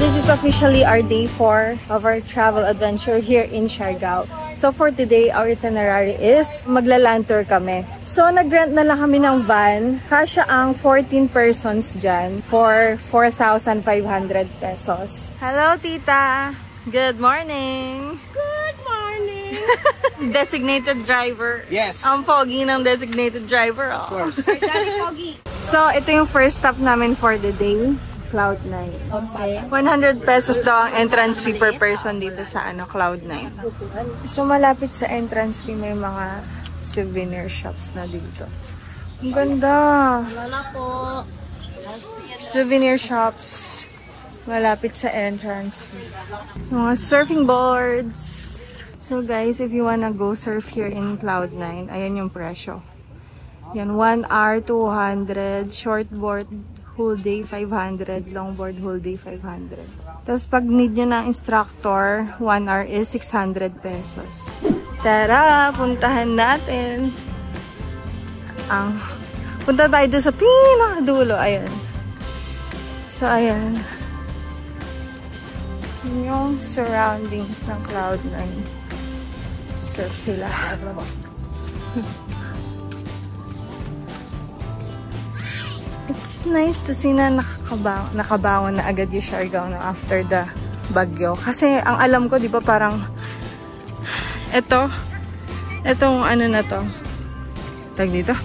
This is officially our day 4 of our travel adventure here in Siargao. So for today, our itinerary is magla-land tour kami. So nag-rent na lang kami ng van. Kasya ang 14 persons dyan for 4,500 pesos. Hello, tita! Good morning! Good morning! Designated driver. Yes. Ang pogi ng designated driver. Oh. Of course. Pogi. So ito yung first stop namin for the day. Cloud9. Okay. 100 pesos daw ang entrance fee per person dito sa Cloud9. So malapit sa entrance fee may mga souvenir shops na dito. Ang ganda! Wala po. Souvenir shops malapit sa entrance fee. Mga surfing boards. So guys, if you wanna go surf here in Cloud9, ayan yung presyo. Yan, 1 hour 200, shortboard whole day 500, longboard whole day 500. Tapos pag need nyo ng instructor, 1 hour is 600 pesos. Tara, puntahan natin. Punta tayo doon sa pinakadulo. Ayan. So, ayan. Yung surroundings ng Cloud9. Surf sila. It's nice to see na nakabangon na agad yung Siargao na after the bagyo. Kasi ang alam ko, di ba parang etong ano na to. Tag dito.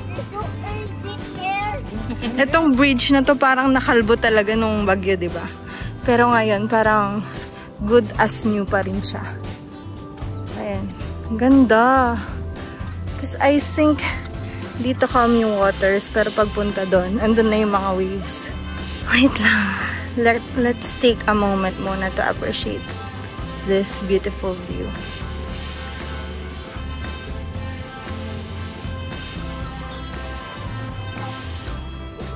Etong bridge na to parang nakalbo talaga nung bagyo, di ba? Pero ngayon parang good as new pa rin siya. Ayan. Ang ganda. Because I think dito calm yung waters, pero pagpunta doon, andun na yung mga waves. Wait lang. Let's take a moment muna to appreciate this beautiful view.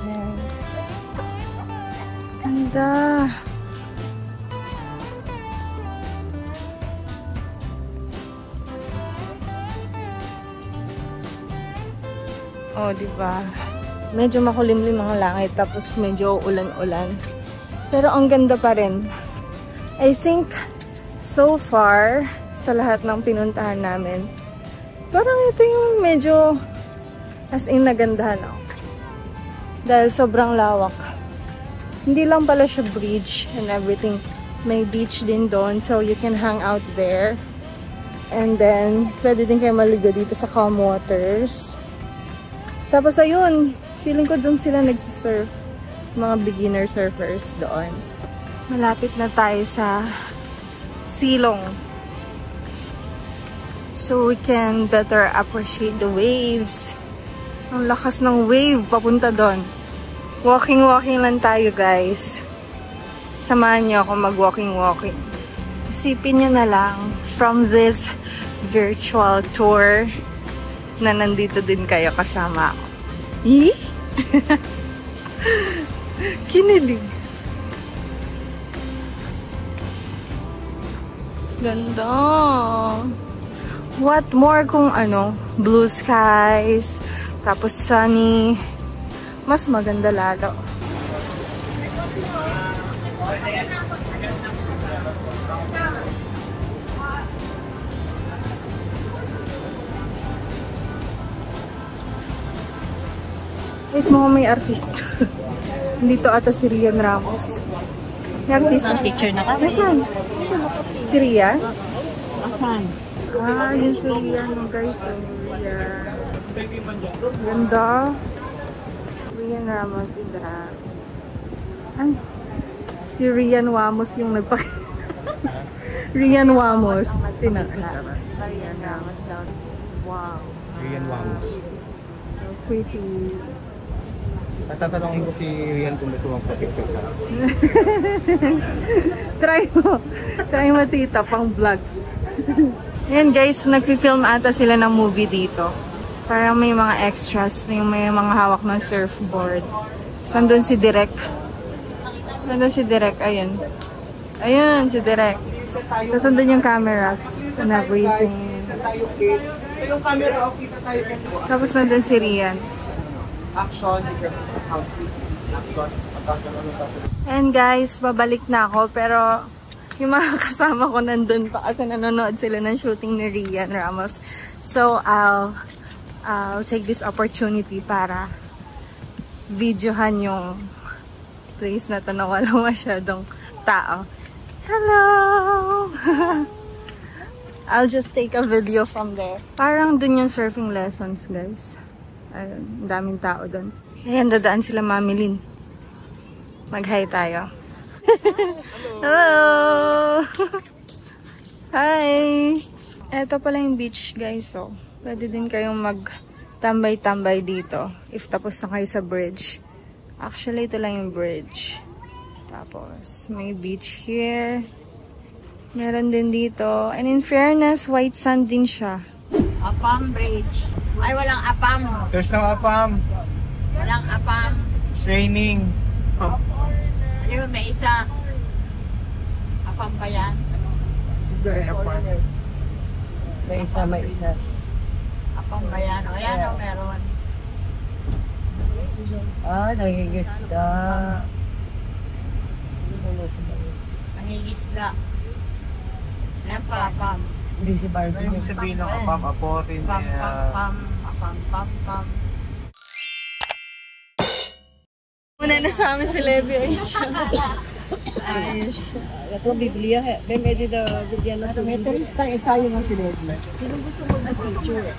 Ayan. Ganda. Oh, diba? Medyo makulimlim ang langit, tapos medyo ulan-ulan. Pero ang ganda pa rin. I think, so far, sa lahat ng pinuntahan namin, parang ito yung medyo as in nagandahan ako. Dahil sobrang lawak. Hindi lang pala siya bridge and everything. May beach din doon, so you can hang out there. And then, pwede din kayo maligo dito sa calm waters. Tapos ayun, feeling ko doon sila nagsisurf. Mga beginner surfers doon. Malapit na tayo sa silong. So we can better appreciate the waves. Ang lakas ng wave papunta doon. Walking lang tayo, guys. Samahan niyo ako mag-walking. Isipin niyo na lang from this virtual tour na nandito din kayo kasama ako. Kinilig. Ganda. What more kung blue skies, tapos sunny. Mas maganda lalo. Mismo may artista. Dito ata si Rian Ramos. May artista. Picture na kami. Nasaan? Si Rian? Asan? Yun si Rian, guys. Rian. Ganda. Rian Ramos, si Ramos. Ay. Si Rian Wamos yung Rian Wamos. Rian Ramos daw. Wow. Rian Wamos. So pretty. Tatanungin ko si Rian kung gusto mong pa-picture ka. Try mo tita, pang vlog. Ayan guys, nagfi-film ata sila ng movie dito. Parang may mga extras, may mga hawak ng surfboard. Sandun si Direk. Ayun. Ayun, si Direk. Tapos nandun yung cameras and everything. Yung camera, kita tayo. Tapos nandun si Rian. Action. And guys, babalik na ako pero yung mga kasama ko nandun pa kasi nanonood sila ng shooting ni Rian Ramos. So, I'll take this opportunity para videohan yung place na to na walang masyadong tao. Hello! I'll just take a video from there. Parang dun yung surfing lessons, guys. Ayun, daming tao dun. Ayan, dadaan sila Mami Lynn. Mag-hi tayo. Hello! Hi! Eto pala yung beach, guys. So, pwede din kayong mag-tambay-tambay dito if tapos na kayo sa bridge. Actually, ito lang yung bridge. Tapos, may beach here. Meron din dito. And in fairness, white sand din siya. Apam Bridge. Ay, walang apam. There's no apam. Walang apam. It's raining. Oh. Ayun, may isa. Apam ba yan? May isa. Apam ba yan? O yan, o meron. Nangigisda. Nangigisda. Sila pa, apam. Hindi si Barbie. Ano yung sabihin ng apam? Aporin. Pam, pam, pam. Apam, pam, pam. Una na sa amin si Levi. Ayos. Ito Biblia. May di na Biblia na ito. May turistang isayo mo si Levi. Sino gusto mo mag-picture?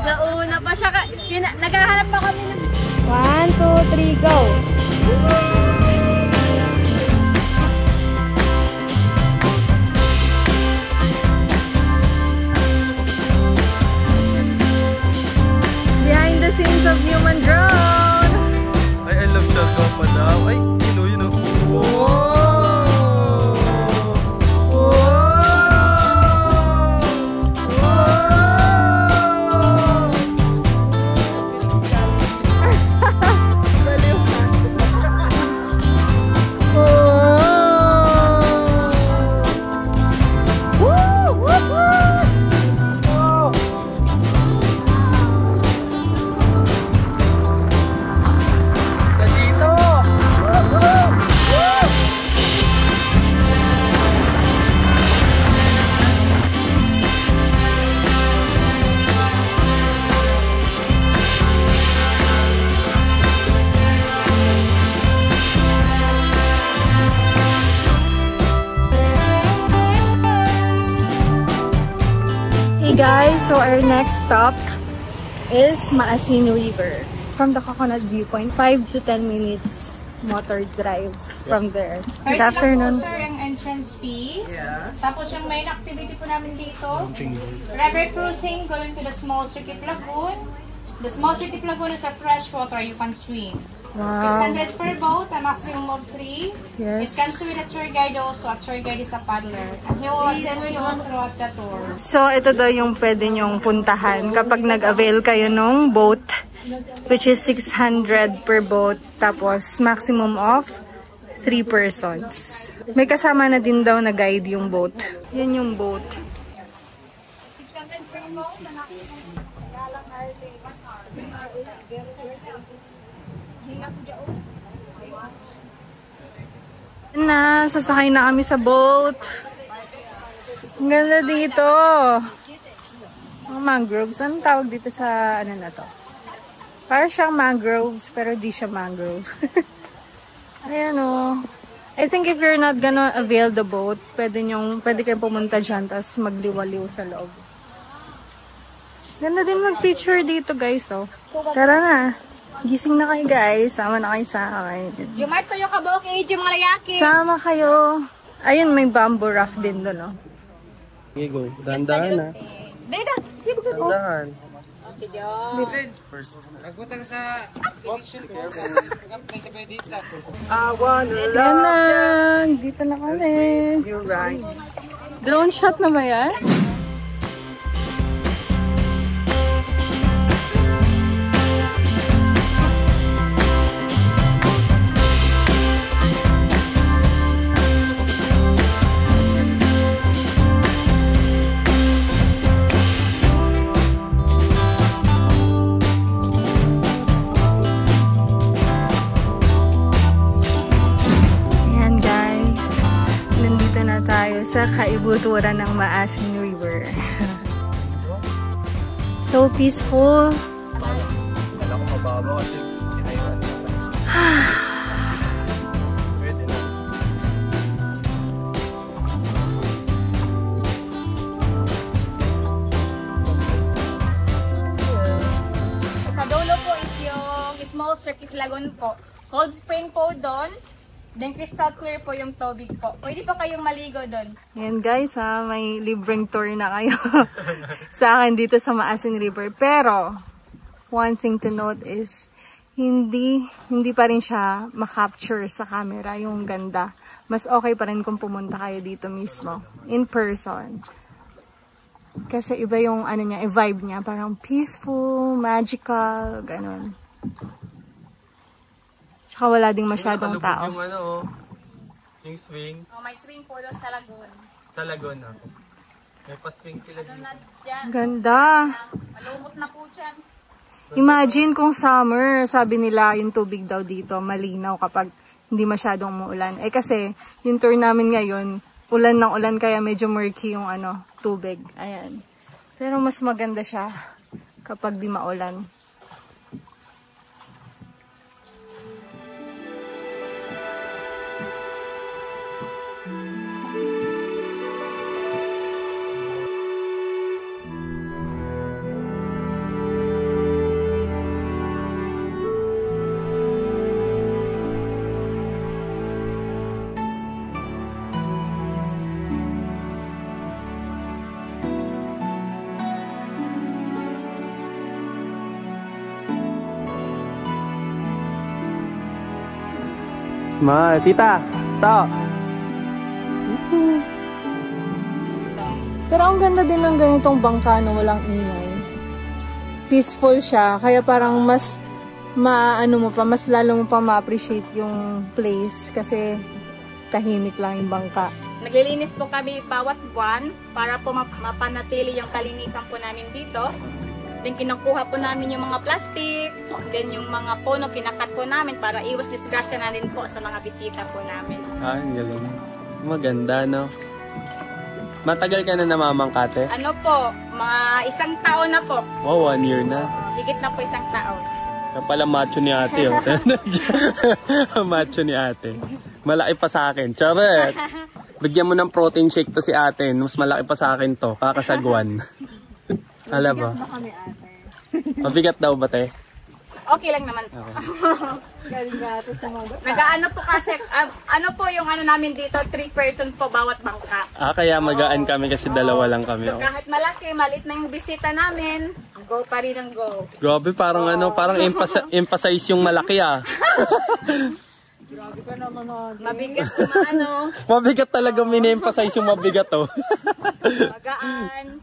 Nauna pa siya. Naghahanap pa kami ng... 1, 2, 3, go! Behind the scenes of Human Drone! Ay, I love Siargao pa daw. Ay, you know. Wow! Guys, so our next stop is Maasin River. From the Coconut Viewpoint, 5 to 10 minutes motor drive from there. Good afternoon. Po, sir, yung entrance fee. Yeah. Tapos yung main activity po namin dito, river cruising going to the Small Circuit Lagoon. The Small Circuit Lagoon is a fresh water, you can swim. Wow. 600 per boat, a maximum of 3. Yes. It comes with a tour guide also. A tour guide is a paddler. And he will assist you throughout the tour. So, ito daw yung pwede nyong puntahan kapag nag-avail kayo ng boat, which is 600 per boat, tapos maximum of 3 persons. May kasama na din daw na guide yung boat. Yan yung boat. 600 per boat, a maximum. Na, sasakay na kami sa boat. Ang ganda dito. Mga mangroves. Anong tawag dito sa ano na to? Para siyang mangroves, pero di siya mangrove. Ayan o. I think if you're not gonna avail the boat, pwede kayong pumunta dyan, tapos magliwaliw sa loob. Ganda din mag-picture dito, guys, oh. Tara na. Gising na kayo, guys. Sama na kayo sa akin. Yung mark ko yung kabok age yung mga layaki. Sama kayo. Ayun, may bamboo raft din doon, oh. Okay, go. Dahan-dahan na. Dada, sino ba? Dahan-dahan. Okay, Diyo. First. Nagutang sa election careful. Nagkapit sa dito. I wanna Ayan na. Dito na kami. You're right. Drone shot na ba yan? sa kaibuturan ng Maasin River. So peaceful. Wala ko mababa kasi sinayuan ko. Pwede na. Sa dulo po is yung small circuit lagoon po. Cold spring po doon. Then crystal clear po yung tubig po. Pwede po kayong maligo doon. Yan guys ha, may libreng tour na kayo sa akin dito sa Maasin River. Pero, one thing to note is, hindi pa rin siya makapture sa camera yung ganda. Mas okay pa rin kung pumunta kayo dito mismo, in person. Kasi iba yung ano niya, vibe niya, parang peaceful, magical, ganun. Tsaka wala ding masyadong tao. Yung ano, yung swing. Oh, may swing po doon sa lagoon. Sa lagoon ako. May pa-swing sila dito. Na dyan. Ganda. Malumot na po dyan. Imagine kung summer, sabi nila yung tubig daw dito, malinaw kapag hindi masyadong umuulan. Eh kasi, yung tour namin ngayon, ulan ng ulan kaya medyo murky yung ano, tubig. Ayan. Pero mas maganda siya kapag di maulan. Smile. Tita, ito. Pero ang ganda din ng ganitong bangka na walang ingay. Peaceful siya, kaya parang mas mas lalo mo pa ma-appreciate yung place kasi tahimik lang yung bangka. Naglilinis po kami bawat buwan para po mapanatili yung kalinisan po namin dito. Then kinukuha po namin yung mga plastic, then yung mga puno kinakat po namin para iwas disgrasya na rin po sa mga bisita po namin. Ah, ang galing. Maganda, no? Matagal ka na namamangkate? Ano po, mga 1 taon na po. Wow, 1 year na. Higit na po 1 taon. Kaya pala macho ni ate, oh. Macho ni ate. Malaki pa sa akin. Charet! Bigyan mo ng protein shake to si ate. Mas malaki pa sa akin to. Kakasagwan. Alam ba? Mabigat daw ba, te? Okay lang naman po. Nagaano po kasi, ano po yung ano namin dito, 3 person po bawat bangka. Ah, kaya magaan kami kasi 2 lang kami. So kahit malaki, maliit na yung bisita namin, go pa rin ang go. Grabe, parang ano, parang emphasize yung malaki ah. Grabe ka naman mabigat na ano. Mabigat talaga mini-emphasize yung mabigat oh. Magaan.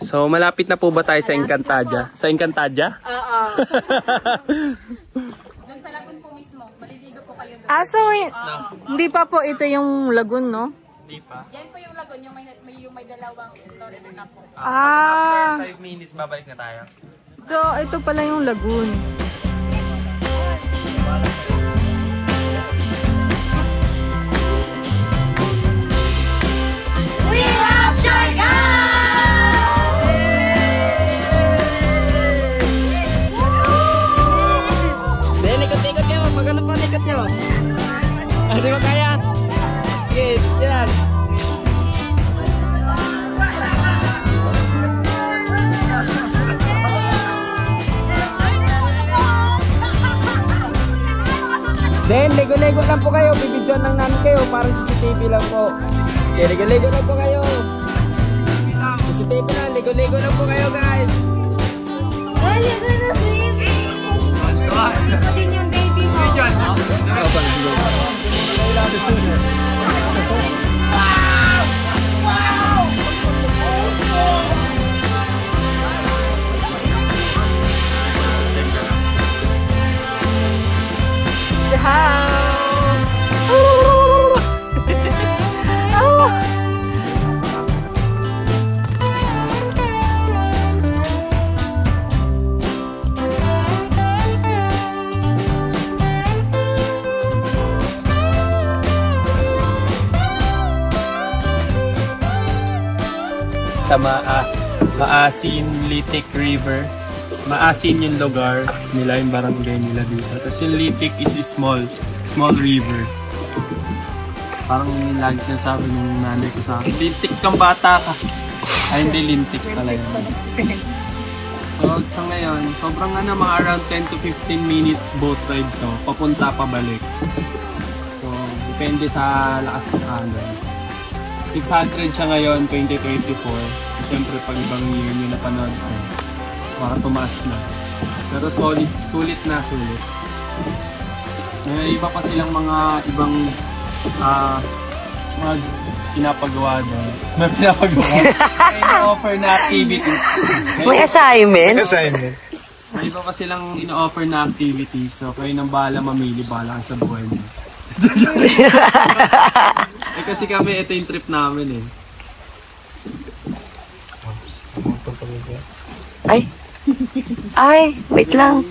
So, malapit na po ba tayo sa Encantadia? Sa Encantadia? Oo. Doon sa lagoon po mismo, maliligo po kayo doon. Ah, so hindi pa po ito yung lagoon, no? Hindi pa. Yan po yung lagoon, yung may dalawang Flores Cup po. After 5 minutes, babalik na tayo. So, ito pala yung lagoon. We love Siargao! Ikot-ikot nyo, magano pa ikot nyo. Di ba kaya? Sige, yan. Then, lego-lego lang po kayo. Bibidyoan lang namin kayo para CCTV lang po. Okay, lego-lego lang po kayo. CCTV lang, lego-lego lang po kayo guys. Ito din yung baby mo. The house! sa Maasin Litik River. Maasin yung lugar nila, yung barangay nila dito. Tapos yung Litik is a small river. Parang lagi sinasabi ng nanay ko sa akin, lintik kang bata ka. Ay, hindi, lintik talaga. So, sa ngayon, sobrang mga around 10 to 15 minutes boat ride to. Papunta, pabalik. So, depende sa lakas ng alon. 600 siya ngayon, 2024. Siyempre, pag ibang year nyo napanood ko, baka tumaas na. Pero sulit na. Iba pa silang mga ibang pinapagawa doon. May pinapagawa. May ina-offer na activity. May assignment? May iba pa silang ina-offer na activity. So, kayo nang bahala mamili, bahala sa buhay niyo. Kasi kami, ito yung trip namin eh. Ay, wait lang.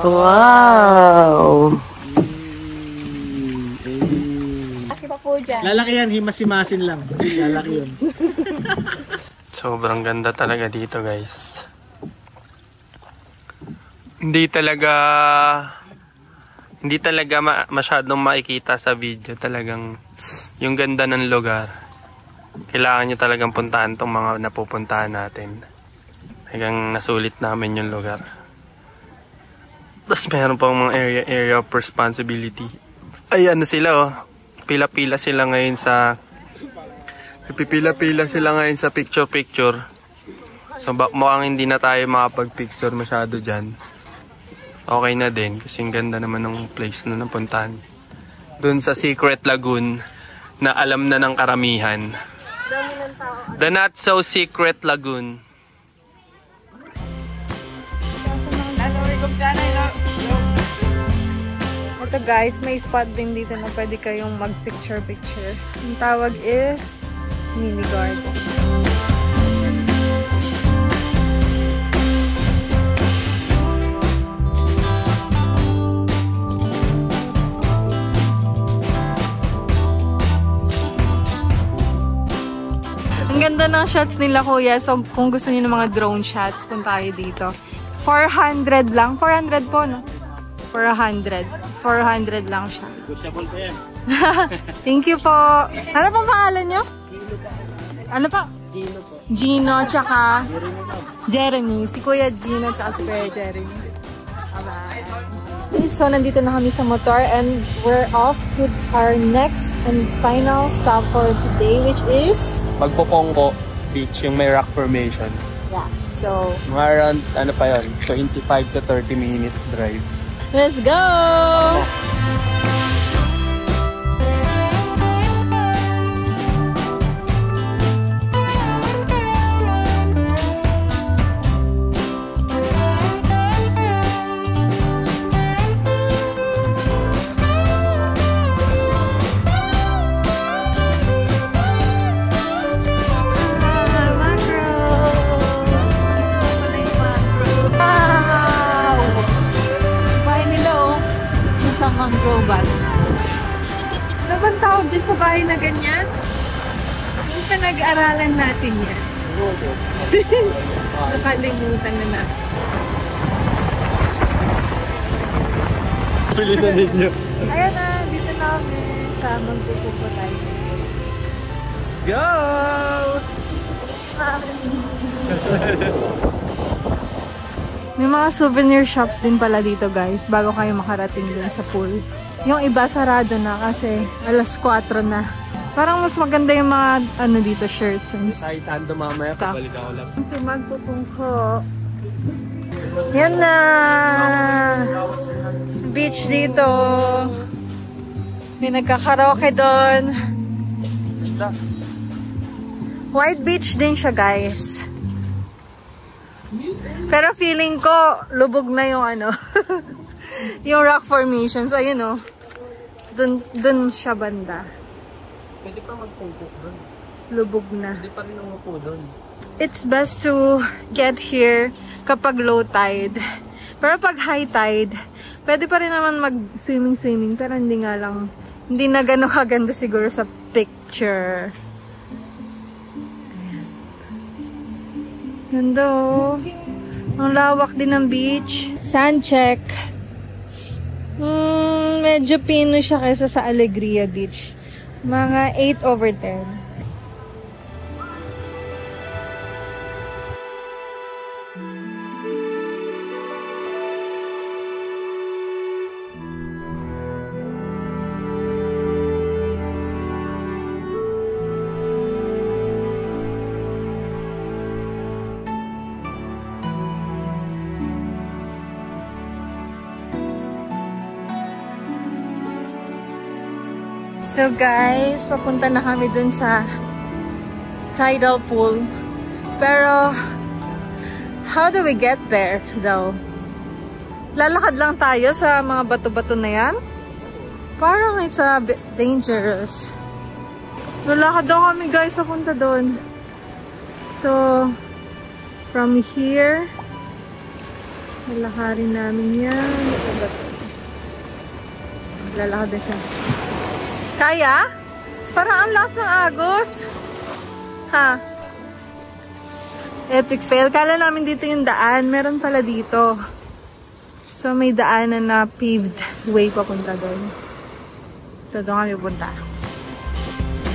Wow! Lalaki yan, himasimasin lang. Lalaki yun. Sobrang ganda talaga dito, guys. Hindi talaga masyadong makikita sa video. Talagang yung ganda ng lugar. Kailangan nyo talagang puntahan tong mga napupuntahan natin. Hanggang nasulit namin yung lugar. Tapos meron pang mga area of responsibility. Ay, ano sila oh. Pila-pila sila ngayon sa picture-picture. So mukhang hindi na tayo makapag-picture masyado dyan. Okay na din kasi ang ganda naman ng place na napuntahan. Doon sa Secret Lagoon na alam na ng karamihan. The Not So Secret Lagoon. Ito guys, may spot din dito na pwede kayong mag-picture-picture. Ang tawag is mini garden. Ang ganda ng shots nila kuya. So kung gusto niyo ng mga drone shots, punta tayo dito. 400 lang. 400 po, no? 400 lang siya. Thank you po. Ano pong pangalan nyo? Ano pa? Gino po. Gino, tsaka Jeremy. Si Kuya Gino, tsaka si Kuya Jeremy. Okay, so nandito na kami sa motor and we're off to our next and final stop for today, which is Magpopongko Beach, yung may rock formation. yeah. So Mga around, ano pa yun, 25 to 30 minutes drive. let's go! Mangrove. Ano bang tawag dyan sa bahay na ganyan? Yung pinag-aralan natin yan. Nakalimutan na na. Pili na ninyo. Ayan na, dito na kami sa magpupupo tayo. Go! May mga souvenir shops din pala dito guys bago kayo makarating dun sa pool. Yung iba sarado na kasi alas 4 na. Parang mas maganda yung mga ano dito shirts and Tayo sando mamaya, pabalik ako lang. So magpupungko. Yan na! Beach dito. May nagkakaraoke doon. White beach din siya guys. Pero feeling ko, lubog na yung ano, yung rock formations. Ayun o. Dun siya banda. Pwede pa magpungko doon. Lubog na. Pwede pa rin umupo doon. It's best to get here kapag low tide. Pero pag high tide, pwede pa rin naman mag-swimming. Pero hindi nga lang, hindi na gano'ng kaganda siguro sa picture. Ayan. Ganda oh. Ang lawak din ng beach. Sun check. Medyo pino siya kaysa sa Alegria Beach. Mga 8/10. So guys, papunta na kami dun sa tidal pool. Pero, how do we get there though? Lalakad lang tayo sa mga bato-bato na yan? Parang it's a bit dangerous. Lalakad daw kami guys, papunta dun. So, from here, lalakarin namin yan. Lalakad na siya. Kaya? Parang ang lakas ng agos. Ha? Epic fail. Kala namin dito yung daan. Meron pala dito. So, may daanan na paved way papunta doon. So, doon kami punta.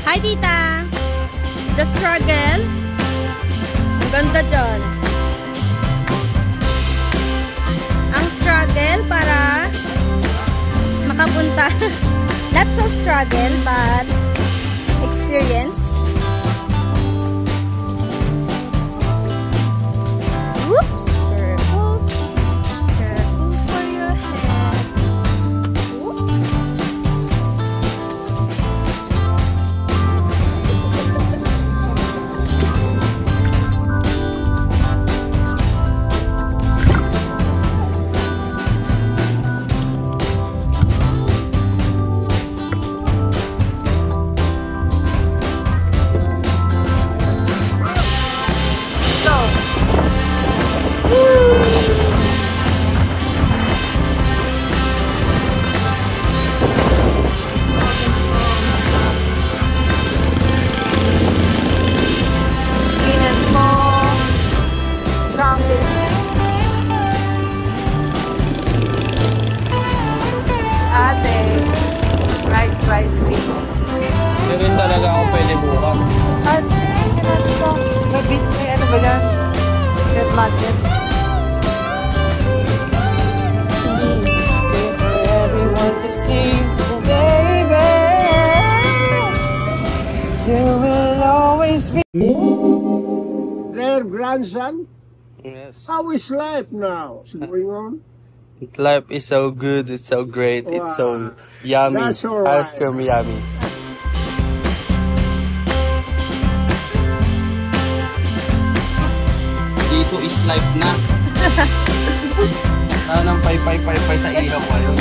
Hi, tita! The struggle. Ang ganda dyan. Ang struggle para makapunta. Not so struggle, but experience. Whoops! Careful. Careful for your head. Whoop. Meron talaga ako pwede bukas. At, may ano ba yan? Red market. For everyone to see, baby, you will always be Their grandson? Yes. How is life now? What's going on? Life is so good, it's so great, it's so yummy. That's all right. Ice cream yummy. Iso is life na. Sanang pay sa ilaw ko yun.